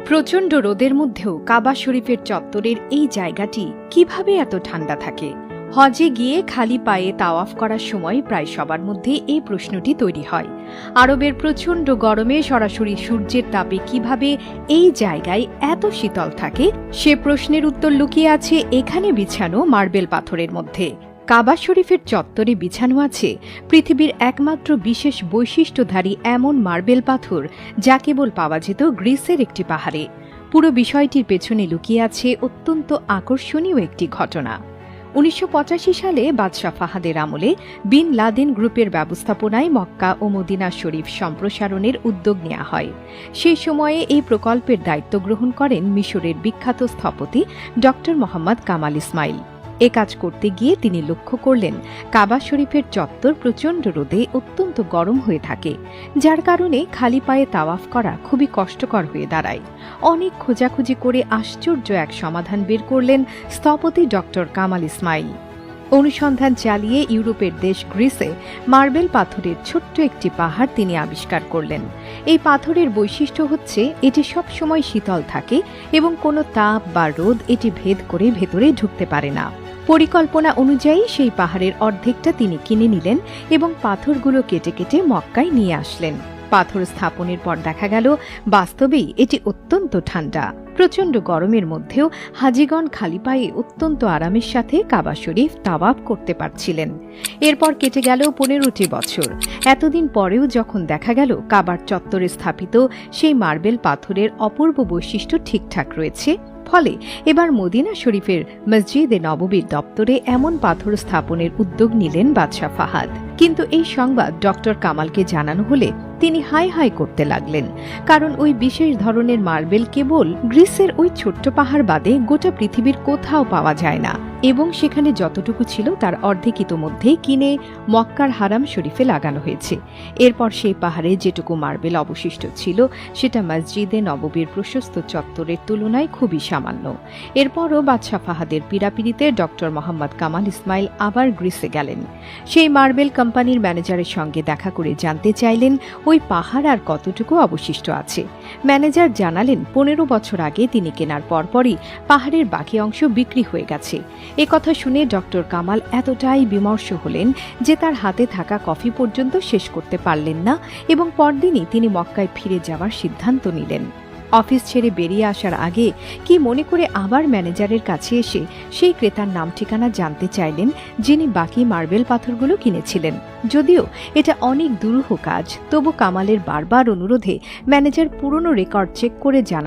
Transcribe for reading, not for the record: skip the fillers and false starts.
প্রচণ্ড রোদের মধ্যেও কাবা শরীফের চত্বরের এই জায়গাটি কিভাবে এত ঠান্ডা থাকে? হজে গিয়ে খালি পায়ে তাওয়াফ করার সময় প্রায় সবার মধ্যে এই প্রশ্নটি তৈরি হয়। আরবের প্রচণ্ড গরমে সরাসরি সূর্যের তাপে কিভাবে এই জায়গায় এত শীতল থাকে, সে প্রশ্নের উত্তর লুকিয়ে আছে এখানে বিছানো মার্বেল পাথরের মধ্যে। কাবা শরীফের চত্বরে বিছানো আছে পৃথিবীর একমাত্র বিশেষ বৈশিষ্ট্যধারী এমন মার্বেল পাথর, যা কেবল পাওয়া যেত গ্রিসের একটি পাহাড়ে। পুরো বিষয়টির পেছনে লুকিয়ে আছে অত্যন্ত আকর্ষণীয় একটি ঘটনা। ১৯৮৫ সালে বাদশাহ ফাহাদের আমলে বিন লাদেন গ্রুপের ব্যবস্থাপনায় মক্কা ও মদিনা শরীফ সম্প্রসারণের উদ্যোগ নেওয়া হয়। সেই সময়ে এই প্রকল্পের দায়িত্ব গ্রহণ করেন মিশরের বিখ্যাত স্থপতি ড. মোহাম্মদ কামাল ইসমাইল। এ কাজ করতে গিয়ে তিনি লক্ষ্য করলেন কাবা শরীফের চত্বর প্রচণ্ড রোদে অত্যন্ত গরম হয়ে থাকে, যার কারণে খালি পায়ে তাওয়াফ করা খুবই কষ্টকর হয়ে দাঁড়ায়। অনেক খোঁজাখুঁজি করে আশ্চর্য এক সমাধান বের করলেন স্থপতি ড. কামাল ইসমাইল। অনুসন্ধান চালিয়ে ইউরোপের দেশ গ্রিসে মার্বেল পাথরের ছোট্ট একটি পাহাড় তিনি আবিষ্কার করলেন। এই পাথরের বৈশিষ্ট্য হচ্ছে এটি সবসময় শীতল থাকে এবং কোনো তাপ বা রোদ এটি ভেদ করে ভেতরে ঢুকতে পারে না। পরিকল্পনা অনুযায়ী সেই পাহাড়ের অর্ধেকটা তিনি কিনে নিলেন এবং পাথরগুলো কেটে কেটে মক্কায় নিয়ে আসলেন। পাথর স্থাপনের পর দেখা গেল বাস্তবেই এটি অত্যন্ত ঠান্ডা। প্রচণ্ড গরমের মধ্যেও হাজিগণ খালি পায়ে অত্যন্ত আরামের সাথে কাবা শরীফ তাওয়াফ করতে পারছিলেন। এরপর কেটে গেল ১৫টি বছর। এতদিন পরেও যখন দেখা গেল কাবার চত্বরে স্থাপিত সেই মার্বেল পাথরের অপূর্ব বৈশিষ্ট্য ঠিকঠাক রয়েছে, ফলে এবার মদিনা শরীফের মসজিদে নববীর দপ্তরে এমন পাথর স্থাপনের উদ্যোগ নিলেন বাদশাহ ফাহাদ। কিন্তু এই সংবাদ ড. কামালকে জানানো হলে তিনি হাই হাই করতে লাগলেন, কারণ ওই বিশেষ ধরনের মার্বেল কেবল গ্রিসের ওই ছোট্ট পাহাড় বাদে গোটা পৃথিবীর কোথাও পাওয়া যায় না, এবং সেখানে যতটুকু ছিল তার অর্ধেক ইতোমধ্যেই কিনে মক্কার হারাম শরীফে লাগানো হয়েছে। এরপর সেই পাহাড়ে যেটুকু মার্বেল অবশিষ্ট ছিল সেটা মসজিদে নববীর প্রশস্ত চত্বরের তুলনায় খুবই সামান্য। এরপরও বাদশাহ ফাহাদের পীড়াপিড়িতে ড. মোহাম্মদ কামাল ইসমাইল আবার গ্রিসে গেলেন। সেই মার্বেল কোম্পানির ম্যানেজারের সঙ্গে দেখা করে জানতে চাইলেন ওই পাহাড় আর কতটুকু অবশিষ্ট আছে। ম্যানেজার জানালেন ১৫ বছর আগে তিনি কেনার পরপরই পাহাড়ের বাকি অংশ বিক্রি হয়ে গেছে। এ কথা শুনে ড. কামাল এতটাই বিমর্ষ হলেন যে তার হাতে থাকা কফি পর্যন্ত শেষ করতে পারলেন না, এবং পরদিনই তিনি মক্কায় ফিরে যাওয়ার সিদ্ধান্ত নিলেন। অফিস ছেড়ে বেরিয়ে আসার আগে কি মনে করে আবার ম্যানেজারের কাছে এসে সেই ক্রেতার নাম ঠিকানা জানতে চাইলেন যিনি বাকি মার্বেল পাথরগুলো কিনেছিলেন। যদিও এটা অনেক দুরূহ কাজ, তবু কামালের বারবার অনুরোধে ম্যানেজার পুরনো রেকর্ড চেক করে জানান